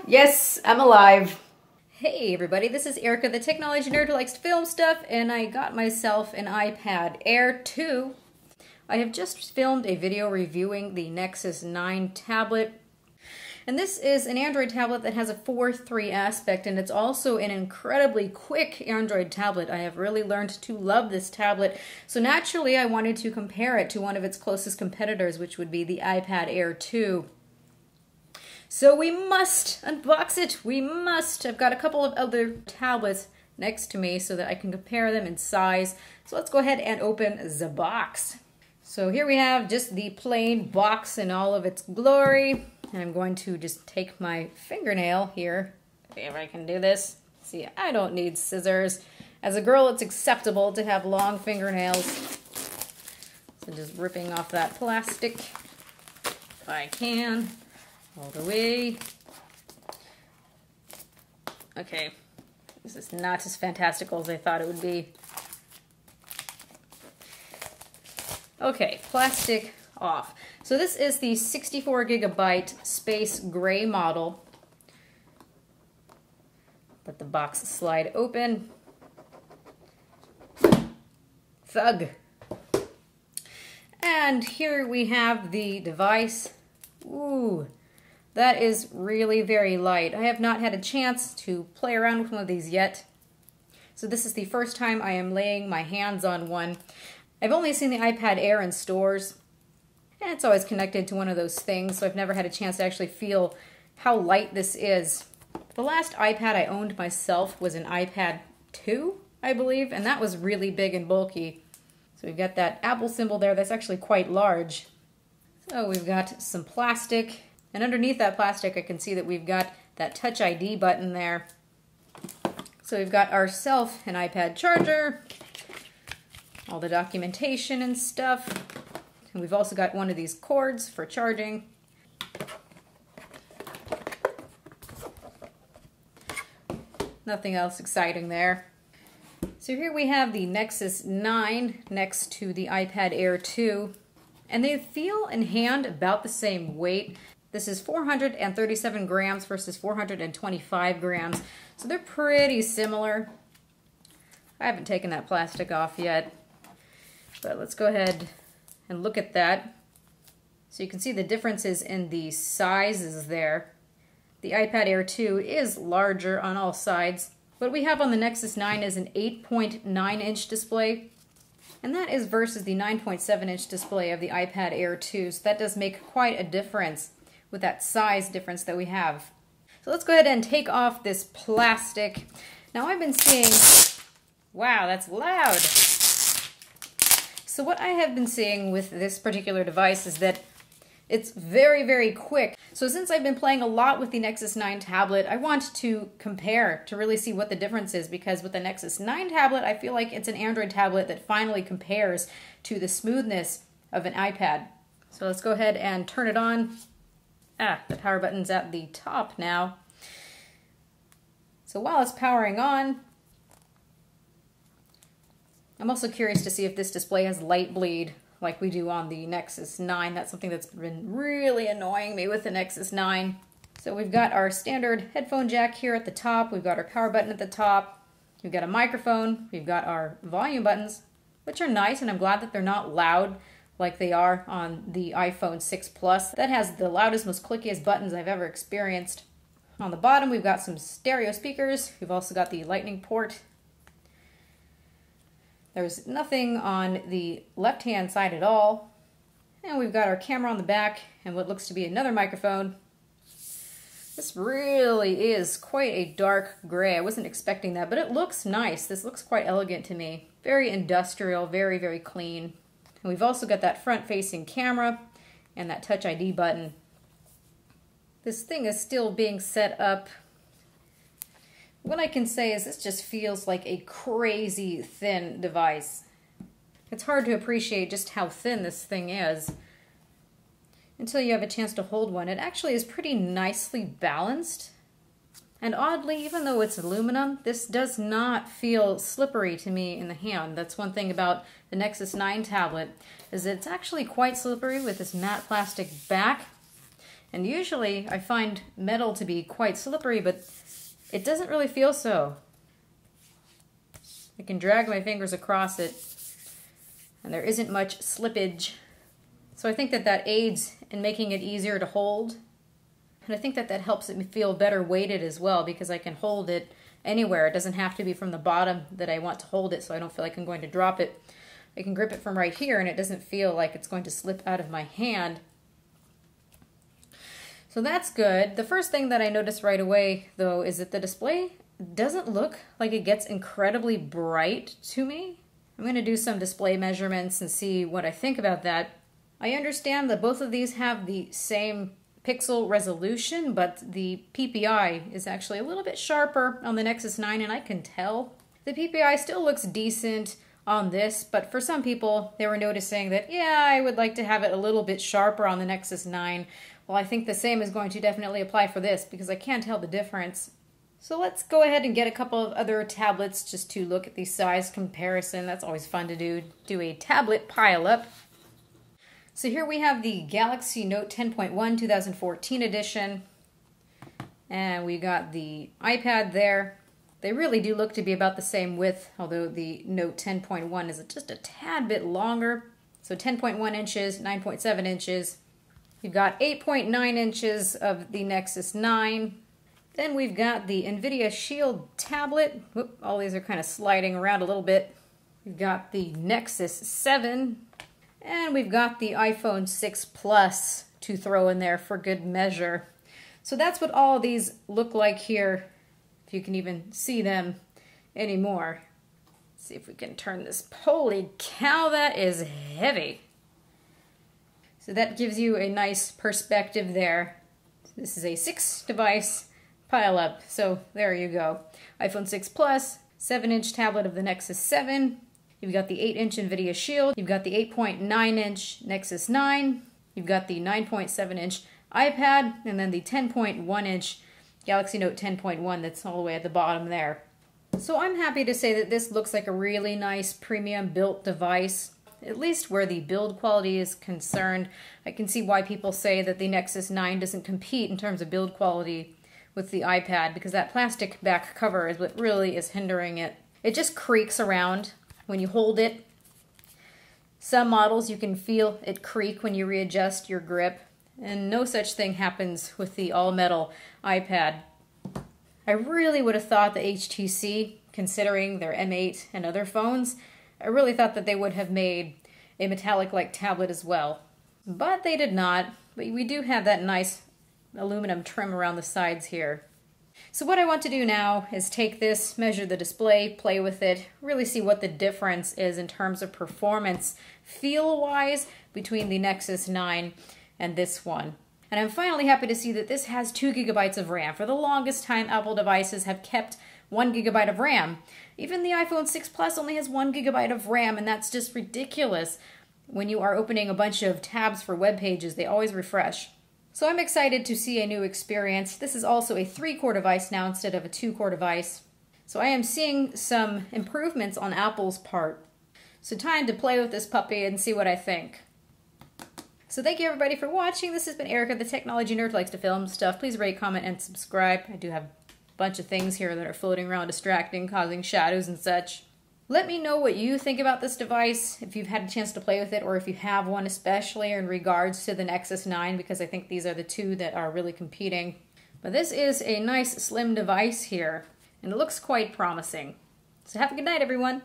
Yes, I'm alive. Hey everybody, this is Erica, the technology nerd who likes to film stuff, and I got myself an iPad Air 2. I have just filmed a video reviewing the Nexus 9 tablet. And this is an Android tablet that has a 4:3 aspect, and it's also an incredibly quick Android tablet. I have really learned to love this tablet. So naturally, I wanted to compare it to one of its closest competitors, which would be the iPad Air 2. So we must unbox it. We must. I've got a couple of other tablets next to me so that I can compare them in size. So let's go ahead and open the box. So here we have just the plain box in all of its glory. And I'm going to just take my fingernail here, if I can do this. See, I don't need scissors. As a girl, it's acceptable to have long fingernails. So just ripping off that plastic, if I can, all the way. Okay, this is not as fantastical as I thought it would be. Okay, plastic off. So this is the 64 gigabyte space gray model. Let the box slide open. Thug. And here we have the device. Ooh, that is really very light. I have not had a chance to play around with one of these yet. So this is the first time I am laying my hands on one. I've only seen the iPad Air in stores, and it's always connected to one of those things, so I've never had a chance to actually feel how light this is. The last iPad I owned myself was an iPad 2, I believe, and that was really big and bulky. So we've got that Apple symbol there that's actually quite large. So we've got some plastic, and underneath that plastic I can see that we've got that Touch ID button there. So we've got ourselves an iPad charger, all the documentation and stuff. And we've also got one of these cords for charging. Nothing else exciting there. So here we have the Nexus 9 next to the iPad Air 2. And they feel in hand about the same weight. This is 437 grams versus 425 grams. So they're pretty similar. I haven't taken that plastic off yet. But let's go ahead and look at that. So you can see the differences in the sizes there. The iPad Air 2 is larger on all sides. What we have on the Nexus 9 is an 8.9 inch display. And that is versus the 9.7 inch display of the iPad Air 2. So that does make quite a difference with that size difference that we have. So let's go ahead and take off this plastic. Now I've been seeing, wow, that's loud. So what I have been seeing with this particular device is that it's very, very quick. So since I've been playing a lot with the Nexus 9 tablet, I want to compare to really see what the difference is, because with the Nexus 9 tablet, I feel like it's an Android tablet that finally compares to the smoothness of an iPad. So let's go ahead and turn it on. The power button's at the top now. So while it's powering on, I'm also curious to see if this display has light bleed like we do on the Nexus 9. That's something that's been really annoying me with the Nexus 9. So we've got our standard headphone jack here at the top. We've got our power button at the top. We've got a microphone. We've got our volume buttons, which are nice, and I'm glad that they're not loud like they are on the iPhone 6 Plus. That has the loudest, most clickiest buttons I've ever experienced. On the bottom, we've got some stereo speakers. We've also got the lightning port. There's nothing on the left-hand side at all. And we've got our camera on the back and what looks to be another microphone. This really is quite a dark gray. I wasn't expecting that, but it looks nice. This looks quite elegant to me. Very industrial, very, very clean. And we've also got that front-facing camera and that Touch ID button. This thing is still being set up. What I can say is this just feels like a crazy thin device. It's hard to appreciate just how thin this thing is until you have a chance to hold one. It actually is pretty nicely balanced. And oddly, even though it's aluminum, this does not feel slippery to me in the hand. That's one thing about the Nexus 9 tablet, is it's actually quite slippery with this matte plastic back. And usually I find metal to be quite slippery, but it doesn't really feel so. I can drag my fingers across it, and there isn't much slippage. So I think that that aids in making it easier to hold. And I think that that helps it feel better weighted as well, because I can hold it anywhere. It doesn't have to be from the bottom that I want to hold it, so I don't feel like I'm going to drop it. I can grip it from right here, and it doesn't feel like it's going to slip out of my hand. So that's good. The first thing that I noticed right away, though, is that the display doesn't look like it gets incredibly bright to me. I'm going to do some display measurements and see what I think about that. I understand that both of these have the same pixel resolution, but the PPI is actually a little bit sharper on the Nexus 9, and I can tell. The PPI still looks decent on this, but for some people, they were noticing that, yeah, I would like to have it a little bit sharper on the Nexus 9. Well, I think the same is going to definitely apply for this, because I can't tell the difference. So let's go ahead and get a couple of other tablets just to look at the size comparison. That's always fun to do a tablet pile-up. So here we have the Galaxy Note 10.1 2014 edition, and we got the iPad there. They really do look to be about the same width, although the Note 10.1 is just a tad bit longer. So 10.1 inches, 9.7 inches. We've got 8.9 inches of the Nexus 9. Then we've got the Nvidia Shield tablet. Whoop, all these are kind of sliding around a little bit. We've got the Nexus 7. And we've got the iPhone 6 Plus to throw in there for good measure. So that's what all of these look like here, if you can even see them anymore. Let's see if we can turn this. Holy cow, that is heavy. So that gives you a nice perspective there. This is a 6-device pile-up. So there you go. iPhone 6 Plus, 7-inch tablet of the Nexus 7. You've got the 8-inch Nvidia Shield. You've got the 8.9-inch Nexus 9. You've got the 9.7-inch iPad. And then the 10.1-inch Galaxy Note 10.1 that's all the way at the bottom there. So I'm happy to say that this looks like a really nice premium built device. At least where the build quality is concerned. I can see why people say that the Nexus 9 doesn't compete in terms of build quality with the iPad, because that plastic back cover is what really is hindering it. It just creaks around when you hold it. Some models you can feel it creak when you readjust your grip, and no such thing happens with the all-metal iPad. I really would have thought that HTC, considering their M8 and other phones, I really thought that they would have made a metallic-like tablet as well. But they did not. But we do have that nice aluminum trim around the sides here. So what I want to do now is take this, measure the display, play with it, really see what the difference is in terms of performance feel-wise between the Nexus 9 and this one. And I'm finally happy to see that this has 2 GB of RAM. For the longest time, Apple devices have kept 1 GB of RAM. Even the iPhone 6 Plus only has 1 GB of RAM, and that's just ridiculous. When you are opening a bunch of tabs for web pages, they always refresh. So I'm excited to see a new experience. This is also a 3-core device now instead of a 2-core device. So I am seeing some improvements on Apple's part. So time to play with this puppy and see what I think. So thank you everybody for watching. This has been Erica, the technology nerd who likes to film stuff. Please rate, comment, and subscribe. I do have a bunch of things here that are floating around distracting, causing shadows and such. Let me know what you think about this device, if you've had a chance to play with it, or if you have one, especially in regards to the Nexus 9, because I think these are the two that are really competing. But this is a nice slim device here, and it looks quite promising. So have a good night, everyone.